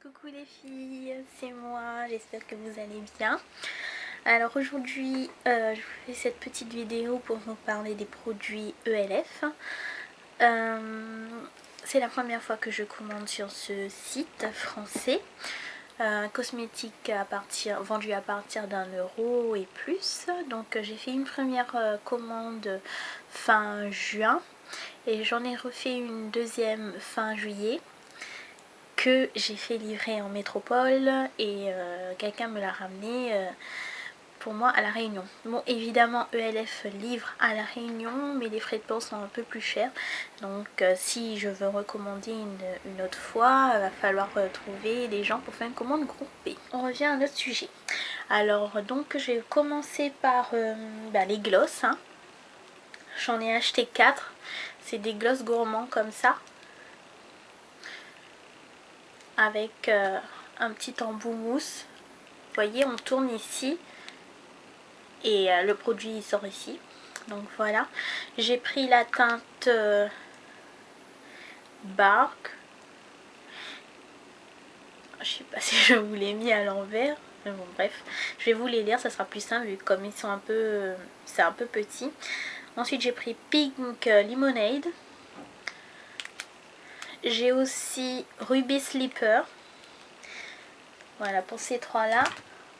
Coucou les filles, c'est moi, j'espère que vous allez bien. Alors aujourd'hui, je vous fais cette petite vidéo pour vous parler des produits ELF. C'est la première fois que je commande sur ce site français. Cosmétiques vendus à partir d'1 € et plus. Donc j'ai fait une première commande fin juin et j'en ai refait une deuxième fin juillet que j'ai fait livrer en métropole et quelqu'un me l'a ramené pour moi à La Réunion. Bon, évidemment ELF livre à La Réunion, mais les frais de port sont un peu plus chers, donc si je veux recommander une autre fois, il va falloir trouver des gens pour faire une commande groupée. On revient à notre sujet. Alors donc je vais commencer par les gloss, hein. J'en ai acheté 4, c'est des gloss gourmands comme ça, avec un petit embout mousse. Vous voyez, on tourne ici et le produit sort ici. Donc voilà, j'ai pris la teinte Bark. Je sais pas si je vous l'ai mis à l'envers, mais bon bref, je vais vous les lire, ça sera plus simple vu comme ils sont un peu, c'est un peu petit. Ensuite j'ai pris Pink Lemonade. J'ai aussi Ruby Slipper. Voilà pour ces trois là.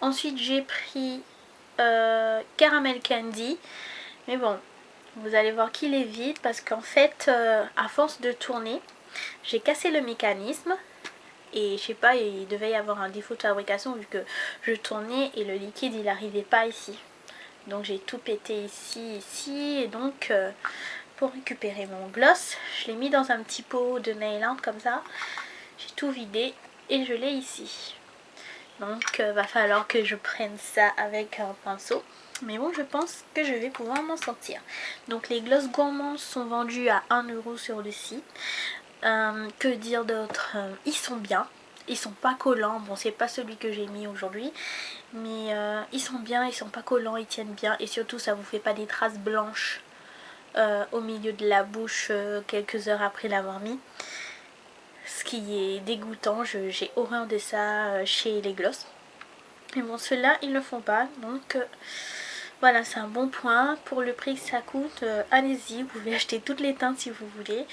Ensuite j'ai pris Caramel Candy, mais bon, vous allez voir qu'il est vide parce qu'en fait à force de tourner j'ai cassé le mécanisme et je sais pas, il devait y avoir un défaut de fabrication vu que je tournais et le liquide il n'arrivait pas ici, donc j'ai tout pété ici et donc pour récupérer mon gloss je l'ai mis dans un petit pot de nail art comme ça, j'ai tout vidé et je l'ai ici. Donc va falloir que je prenne ça avec un pinceau. Mais bon, je pense que je vais pouvoir m'en sortir. Donc les gloss gourmands sont vendus à 1 € sur le site. Que dire d'autre, ils sont bien. Ils sont pas collants. Bon, c'est pas celui que j'ai mis aujourd'hui. Mais ils sont bien, ils sont pas collants, ils tiennent bien. Et surtout, ça vous fait pas des traces blanches au milieu de la bouche quelques heures après l'avoir mis. Ce qui est dégoûtant, j'ai horreur de ça chez les gloss. Mais bon, ceux-là, ils ne le font pas. Donc, voilà, c'est un bon point. Pour le prix que ça coûte, allez-y. Vous pouvez acheter toutes les teintes si vous voulez.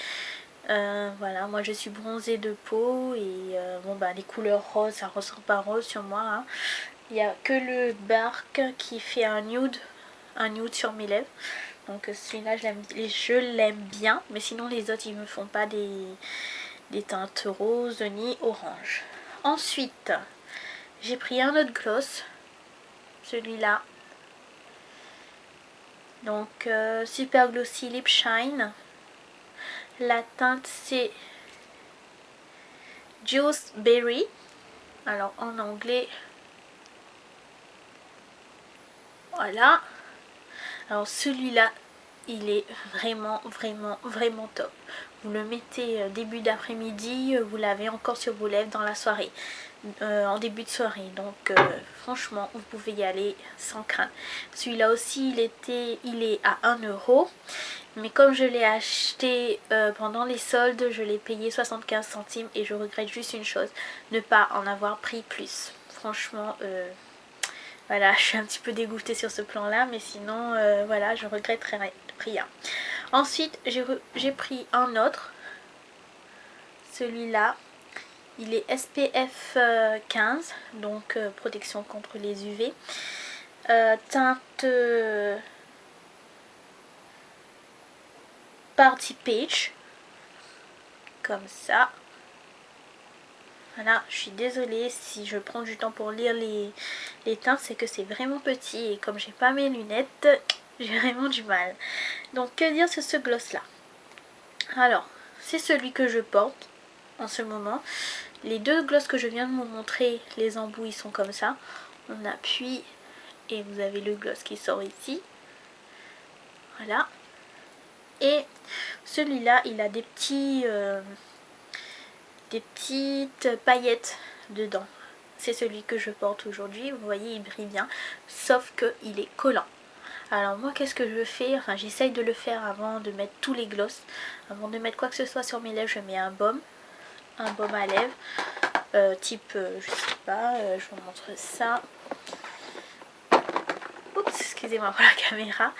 Voilà, moi je suis bronzée de peau. Et bon, bah, les couleurs roses, ça ressort pas rose sur moi. Hein. Il n'y a que le Bark qui fait un nude sur mes lèvres. Donc, celui-là, je l'aime bien. Mais sinon, les autres, ils me font pas des teintes roses ni orange. Ensuite, j'ai pris un autre gloss, celui-là. Donc Super Glossy Lip Shine. La teinte c'est Juice Berry. Alors en anglais. Voilà. Alors celui-là, il est vraiment top. Vous le mettez début d'après-midi, vous l'avez encore sur vos lèvres dans la soirée, en début de soirée. Donc franchement, vous pouvez y aller sans crainte. Celui-là aussi, il est à 1 €. Mais comme je l'ai acheté pendant les soldes, je l'ai payé 75 centimes et je regrette juste une chose, ne pas en avoir pris plus. Franchement, voilà, je suis un petit peu dégoûtée sur ce plan-là, mais sinon, voilà, je regretterais rien. Ensuite, j'ai pris un autre, celui-là. Il est SPF 15, donc protection contre les UV. Teinte Party Peach, comme ça. Voilà, je suis désolée si je prends du temps pour lire les teintes, c'est que c'est vraiment petit et comme j'ai pas mes lunettes, j'ai vraiment du mal. Donc que dire sur ce gloss là? Alors, c'est celui que je porte en ce moment. Les deux glosses que je viens de vous montrer, les embouts ils sont comme ça. On appuie et vous avez le gloss qui sort ici. Voilà. Et celui-là, il a des petites paillettes dedans. C'est celui que je porte aujourd'hui. Vous voyez, il brille bien, sauf qu'il est collant. Alors moi, qu'est-ce que je fais? Enfin, j'essaye de le faire avant de mettre tous les gloss. Avant de mettre quoi que ce soit sur mes lèvres, je mets un baume à lèvres. type, je sais pas, je vous montre ça. Oups, excusez-moi pour la caméra.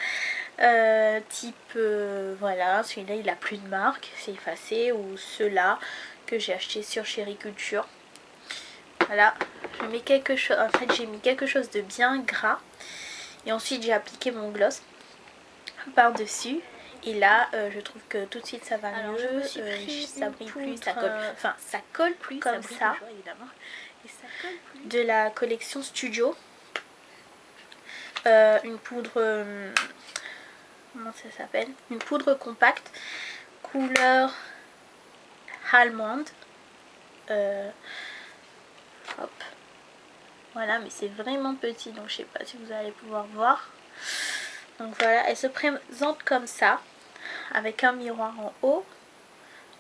Type, voilà, celui-là il a plus de marque, c'est effacé, ou ceux-là que j'ai acheté sur Chériculture. Voilà, je mets quelque chose, en fait j'ai mis quelque chose de bien gras. Et ensuite j'ai appliqué mon gloss par dessus. Et là je trouve que tout de suite ça va mieux. Je me suis pris ça brille plus, ça colle, enfin ça colle plus comme ça, évidemment. Et ça colle plus. De la collection Studio. Une poudre, comment ça s'appelle, une poudre compacte couleur allemande. Hop, voilà, mais c'est vraiment petit, donc je sais pas si vous allez pouvoir voir. Donc voilà, elle se présente comme ça, avec un miroir en haut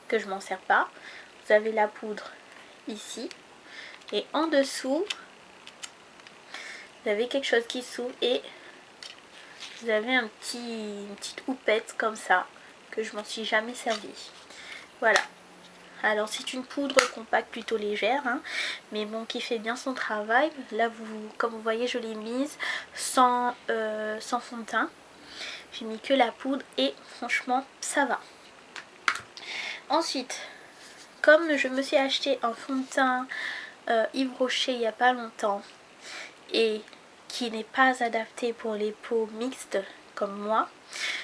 que je m'en sers pas. Vous avez la poudre ici, et en dessous vous avez quelque chose qui s'ouvre et vous avez une petite houppette comme ça, que je m'en suis jamais servi. Voilà. Alors c'est une poudre compacte plutôt légère, hein, mais bon, qui fait bien son travail. Là, comme vous voyez, je l'ai mise sans fond de teint. J'ai mis que la poudre et franchement ça va. Ensuite, comme je me suis acheté un fond de teint Yves Rocher il n'y a pas longtemps et qui n'est pas adapté pour les peaux mixtes comme moi,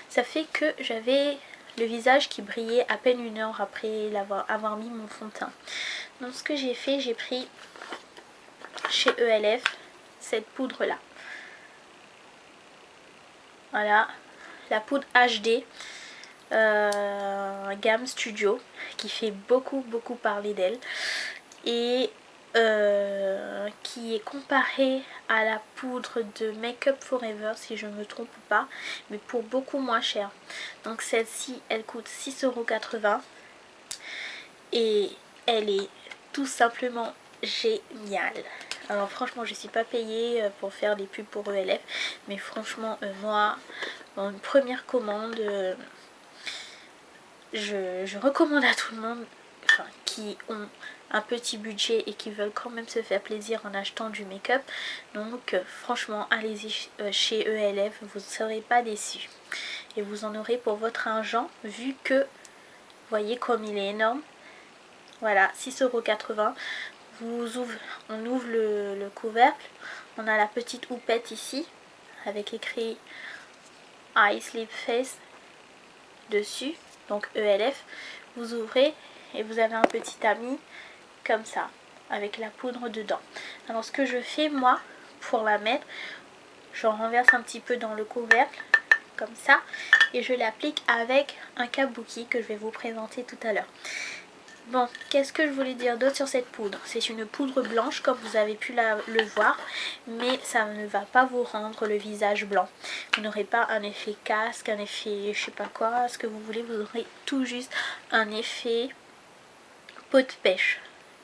ça fait que j'avais le visage qui brillait à peine une heure après avoir mis mon fond de teint. Donc ce que j'ai fait, j'ai pris chez ELF cette poudre là. Voilà, la poudre HD gamme Studio qui fait beaucoup parler d'elle et qui est comparée à la poudre de Make Up Forever si je ne me trompe pas, mais pour beaucoup moins cher. Donc celle-ci elle coûte 6,80 € et elle est tout simplement géniale. Alors franchement je ne suis pas payée pour faire des pubs pour ELF, mais franchement moi en première commande je recommande à tout le monde, enfin, qui ont un petit budget et qui veulent quand même se faire plaisir en achetant du make-up. Donc franchement allez-y chez ELF, vous ne serez pas déçus et vous en aurez pour votre argent, vu que vous voyez comme il est énorme. Voilà, 6,80 €. On ouvre le couvercle, on a la petite houppette ici avec écrit Eye Sleep Face dessus, donc ELF. Vous ouvrez et vous avez un petit tamis comme ça avec la poudre dedans. Alors ce que je fais moi pour la mettre, j'en renverse un petit peu dans le couvercle comme ça et je l'applique avec un kabuki que je vais vous présenter tout à l'heure. Bon, qu'est-ce que je voulais dire d'autre sur cette poudre? C'est une poudre blanche comme vous avez pu le voir, mais ça ne va pas vous rendre le visage blanc. Vous n'aurez pas un effet casque, un effet je sais pas quoi, ce que vous voulez, vous aurez tout juste un effet peau de pêche.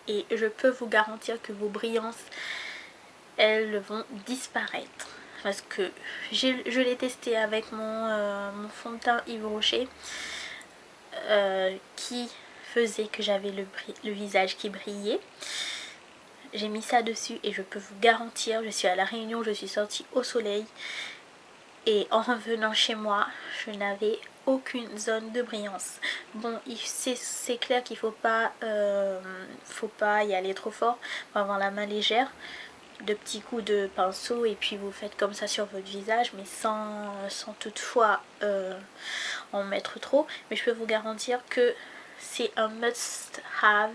Et je peux vous garantir que vos brillances, elles vont disparaître. Parce que je l'ai testé avec mon fond de teint Yves Rocher qui faisait que j'avais le visage qui brillait. J'ai mis ça dessus et je peux vous garantir, je suis à La Réunion, je suis sortie au soleil et en revenant chez moi, je n'avais aucune zone de brillance. Bon, c'est clair qu'il faut pas y aller trop fort, faut avoir la main légère, de petits coups de pinceau et puis vous faites comme ça sur votre visage, mais sans toutefois en mettre trop. Mais je peux vous garantir que c'est un must have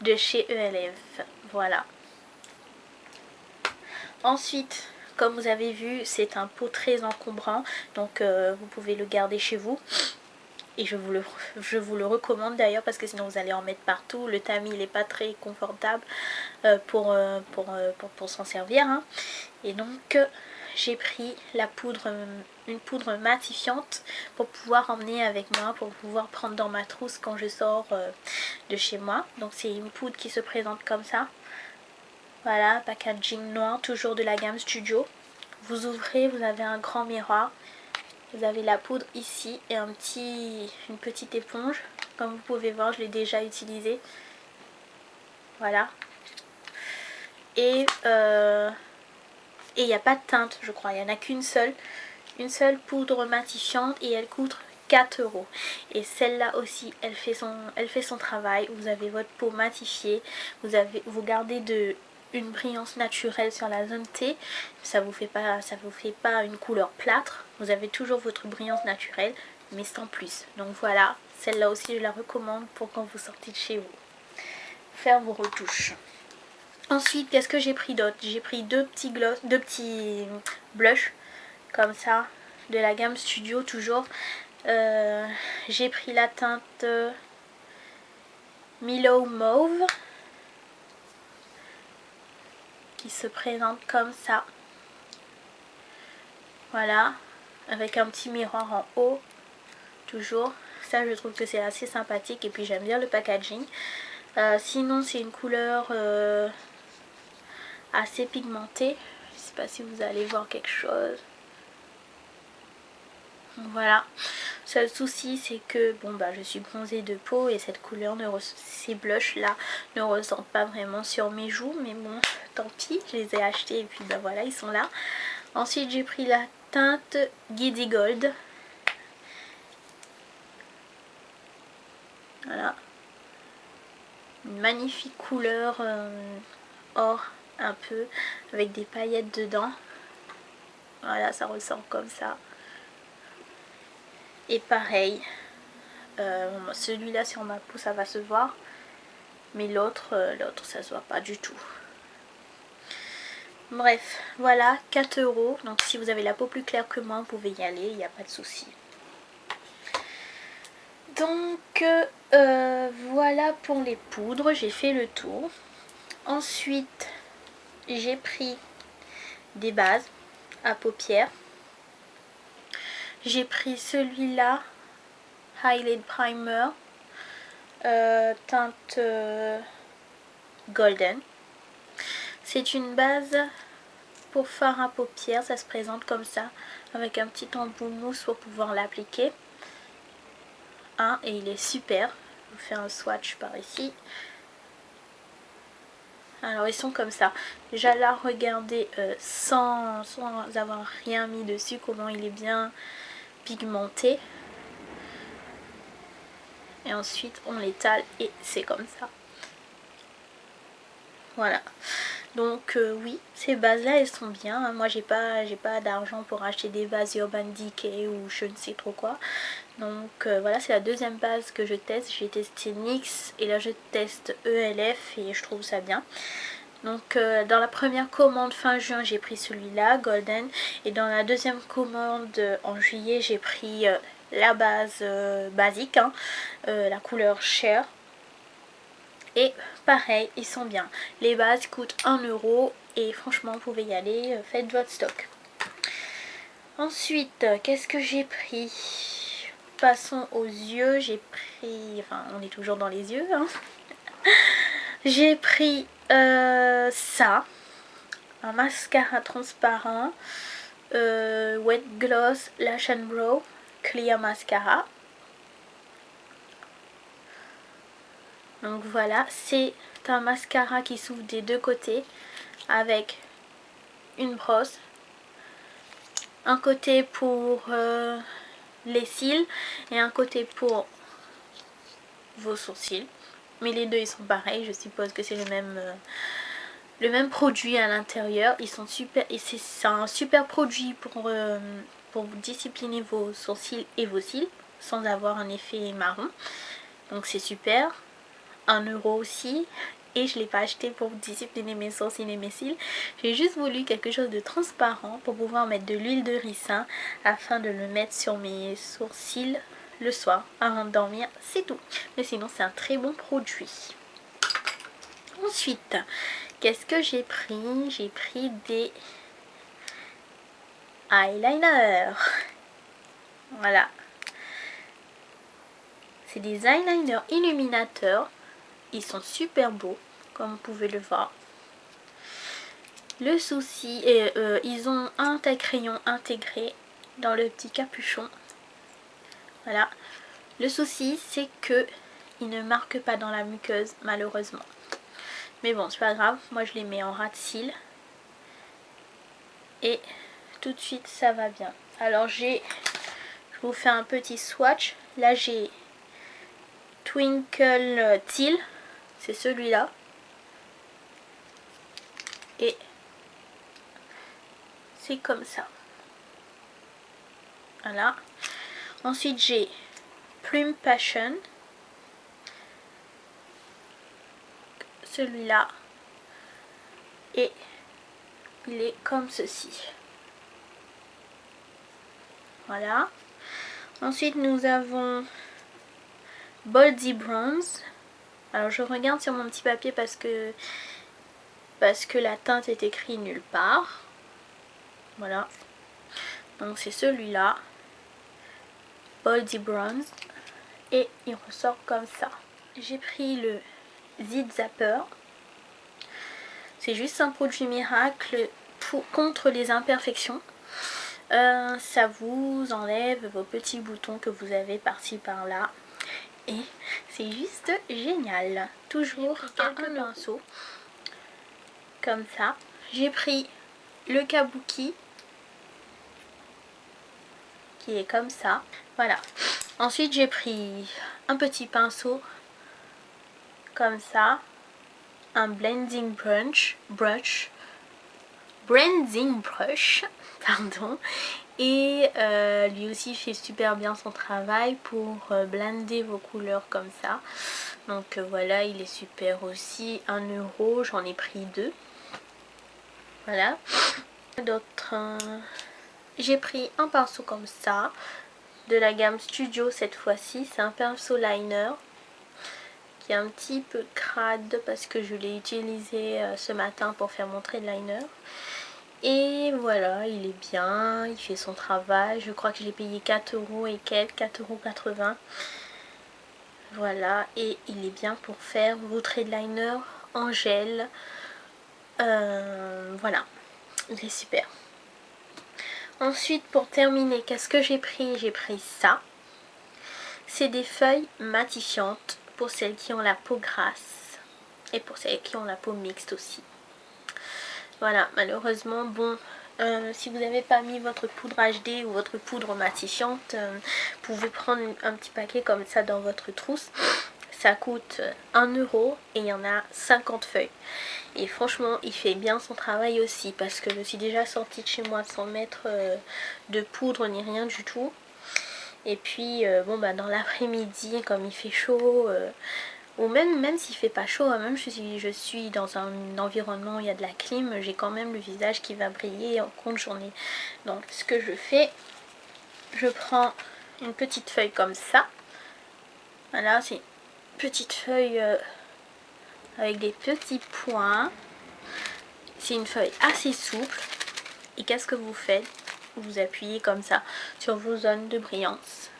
de chez ELF. Voilà. Ensuite, comme vous avez vu, c'est un pot très encombrant, donc vous pouvez le garder chez vous. Et je vous le recommande d'ailleurs, parce que sinon vous allez en mettre partout. Le tamis il n'est pas très confortable pour s'en servir, hein. Et donc j'ai pris la poudre, une poudre matifiante pour pouvoir emmener avec moi, pour pouvoir prendre dans ma trousse quand je sors de chez moi. Donc c'est une poudre qui se présente comme ça. Voilà, packaging noir, toujours de la gamme Studio. Vous ouvrez, vous avez un grand miroir. Vous avez la poudre ici et une petite éponge. Comme vous pouvez voir, je l'ai déjà utilisée. Voilà. et il n'y a pas de teinte, je crois. Il n'y en a qu'une seule. Une seule poudre matifiante et elle coûte 4 €. Et celle-là aussi, elle fait son travail. Vous avez votre peau matifiée. Vous gardez une brillance naturelle sur la zone T. Ça vous fait pas une couleur plâtre. Vous avez toujours votre brillance naturelle, mais sans plus. Donc voilà, celle-là aussi, je la recommande pour quand vous sortez de chez vous. Faire vos retouches. Ensuite, qu'est-ce que j'ai pris d'autre? J'ai pris deux petits blushs comme ça, de la gamme Studio toujours. J'ai pris la teinte Milo Mauve qui se présente comme ça. Voilà, avec un petit miroir en haut, toujours. Ça, je trouve que c'est assez sympathique et puis j'aime bien le packaging. Sinon, c'est une couleur assez pigmentée. Je sais pas si vous allez voir quelque chose. Voilà. Seul souci, c'est que bon bah je suis bronzée de peau et cette couleur, ces blushs là ne ressortent pas vraiment sur mes joues, mais bon, tant pis, je les ai achetés et puis bah voilà, ils sont là. Ensuite, j'ai pris la teinte Giddy Gold. Voilà. Une magnifique couleur or un peu avec des paillettes dedans. Voilà, ça ressort comme ça. Et pareil, celui-là sur ma peau ça va se voir, mais l'autre ça se voit pas du tout. Bref, voilà, 4 €. Donc si vous avez la peau plus claire que moi, vous pouvez y aller, il n'y a pas de souci. Donc voilà pour les poudres, j'ai fait le tour. Ensuite, j'ai pris des bases à paupières. J'ai pris celui-là, Highlight Primer, teinte Golden. C'est une base pour fard à paupières, ça se présente comme ça, avec un petit embout mousse pour pouvoir l'appliquer. Et il est super. Je vous fais un swatch par ici. Alors ils sont comme ça. Déjà là, regardez sans avoir rien mis dessus, comment il est bien pigmenté. Et ensuite on l'étale et c'est comme ça. Voilà. Donc oui, ces bases là elles sont bien. Moi j'ai pas d'argent pour acheter des bases Urban Decay ou je ne sais trop quoi. Donc voilà, c'est la deuxième base que je teste. J'ai testé NYX et là je teste ELF et je trouve ça bien. Donc dans la première commande fin juin j'ai pris celui-là, Golden. Et dans la deuxième commande en juillet j'ai pris la base basique, la couleur Share. Et pareil, ils sont bien. Les bases coûtent 1 € et franchement vous pouvez y aller, faites votre stock. Ensuite, qu'est-ce que j'ai pris? Passons aux yeux. J'ai pris, enfin on est toujours dans les yeux, J'ai pris ça, un mascara transparent, Wet Gloss Lash and Brow Clear Mascara. Donc voilà, c'est un mascara qui s'ouvre des deux côtés avec une brosse. Un côté pour les cils et un côté pour vos sourcils. Mais les deux ils sont pareils, je suppose que c'est le même produit à l'intérieur. Ils sont super et c'est un super produit pour vous discipliner vos sourcils et vos cils sans avoir un effet marron. Donc c'est super. 1 € aussi. Et je ne l'ai pas acheté pour discipliner mes sourcils et mes cils. J'ai juste voulu quelque chose de transparent pour pouvoir mettre de l'huile de ricin afin de le mettre sur mes sourcils le soir avant de dormir. C'est tout. Mais sinon c'est un très bon produit. Ensuite, qu'est-ce que j'ai pris? J'ai pris des eyeliners. Voilà. C'est des eyeliners illuminateurs. Ils sont super beaux, comme vous pouvez le voir. Le souci est ils ont un taille-crayon intégré dans le petit capuchon. Voilà. Le souci, c'est que ils ne marquent pas dans la muqueuse, malheureusement. Mais bon, c'est pas grave, moi je les mets en ras de cils. Et tout de suite ça va bien. Alors je vous fais un petit swatch. Là j'ai Twinkle Teal, c'est celui-là. Et c'est comme ça. Voilà. Ensuite j'ai Plume Passion. Celui-là. Et il est comme ceci. Voilà. Ensuite nous avons Boldy Bronze. Alors je regarde sur mon petit papier parce que la teinte est écrite nulle part. Voilà. Donc c'est celui-là. Boldy Bronze. Et il ressort comme ça. J'ai pris le Zit Zapper. C'est juste un produit miracle contre les imperfections. Ça vous enlève vos petits boutons que vous avez par-ci par-là. Et c'est juste génial. Toujours quelques pinceaux. Comme ça. J'ai pris le kabuki. Qui est comme ça. Voilà. Ensuite j'ai pris un petit pinceau. Comme ça. Un blending brush. Branding brush. Pardon. Et lui aussi fait super bien son travail pour blender vos couleurs comme ça. Donc voilà, il est super aussi. 1 €, j'en ai pris 2. Voilà. D'autres. J'ai pris un pinceau comme ça. De la gamme Studio cette fois-ci. C'est un pinceau liner. Qui est un petit peu crade parce que je l'ai utilisé ce matin pour faire mon trait de liner. Et voilà, il est bien, il fait son travail. Je crois que je l'ai payé 4 € et quelques, 4,80 €. Voilà, et il est bien pour faire vos traits de liner en gel. Voilà, il est super. Ensuite, pour terminer, qu'est-ce que j'ai pris? J'ai pris ça. C'est des feuilles matifiantes pour celles qui ont la peau grasse et pour celles qui ont la peau mixte aussi. Voilà, malheureusement, bon, si vous n'avez pas mis votre poudre HD ou votre poudre matifiante, vous pouvez prendre un petit paquet comme ça dans votre trousse. Ça coûte 1 € et il y en a 50 feuilles. Et franchement, il fait bien son travail aussi parce que je suis déjà sortie de chez moi sans mettre de poudre ni rien du tout. Et puis, bon, bah, dans l'après-midi, comme il fait chaud... ou même s'il fait pas chaud, même si je suis dans un environnement où il y a de la clim, j'ai quand même le visage qui va briller en compte journée. Donc ce que je fais, je prends une petite feuille comme ça. Voilà, c'est une petite feuille avec des petits points. C'est une feuille assez souple. Et qu'est-ce que vous faites? Vous appuyez comme ça sur vos zones de brillance.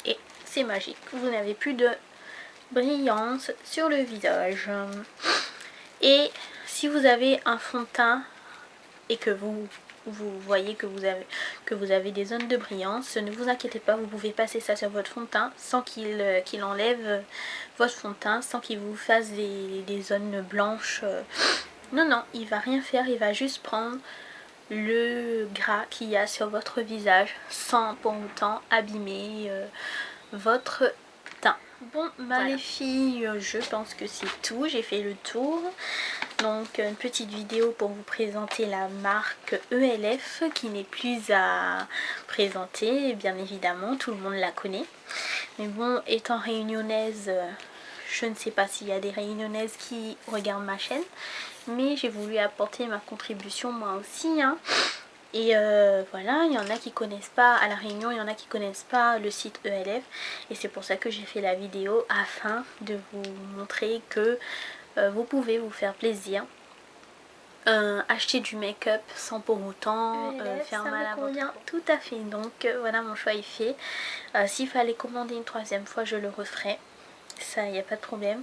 Et c'est magique. Vous n'avez plus de brillance sur le visage. Et si vous avez un fond de teint et que vous voyez que vous avez des zones de brillance, ne vous inquiétez pas, vous pouvez passer ça sur votre fond de teint sans qu'il enlève votre fond de teint, sans qu'il vous fasse des zones blanches. Non, non, il va rien faire, il va juste prendre le gras qu'il y a sur votre visage sans pour autant abîmer votre teint. Bon, bah les filles, je pense que c'est tout. J'ai fait le tour. Donc, une petite vidéo pour vous présenter la marque ELF qui n'est plus à présenter. Bien évidemment, tout le monde la connaît. Mais bon, étant réunionnaise, je ne sais pas s'il y a des réunionnaises qui regardent ma chaîne. Mais j'ai voulu apporter ma contribution moi aussi, hein. Et voilà, il y en a qui connaissent pas, à La Réunion, il y en a qui connaissent pas le site ELF. Et c'est pour ça que j'ai fait la vidéo afin de vous montrer que vous pouvez vous faire plaisir. Acheter du make-up sans pour autant faire mal à votre peau. Tout à fait, donc voilà, mon choix est fait. S'il fallait commander une 3e fois, je le referai. Ça, il n'y a pas de problème.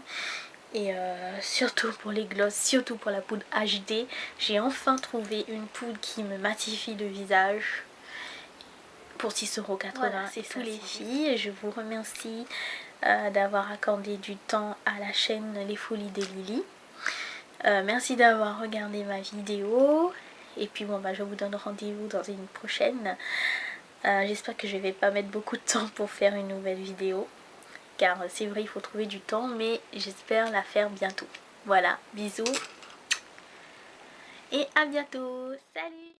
Et surtout pour les glosses, surtout pour la poudre HD, j'ai enfin trouvé une poudre qui me matifie le visage pour 6,80 €. Voilà, c'est tous les filles. Je vous remercie d'avoir accordé du temps à la chaîne Les Folies de Lily. Merci d'avoir regardé ma vidéo. Et puis bon bah je vous donne rendez-vous dans une prochaine. J'espère que je vais pas mettre beaucoup de temps pour faire une nouvelle vidéo. Car c'est vrai il faut trouver du temps, mais j'espère la faire bientôt. Voilà, bisous. Et à bientôt. Salut!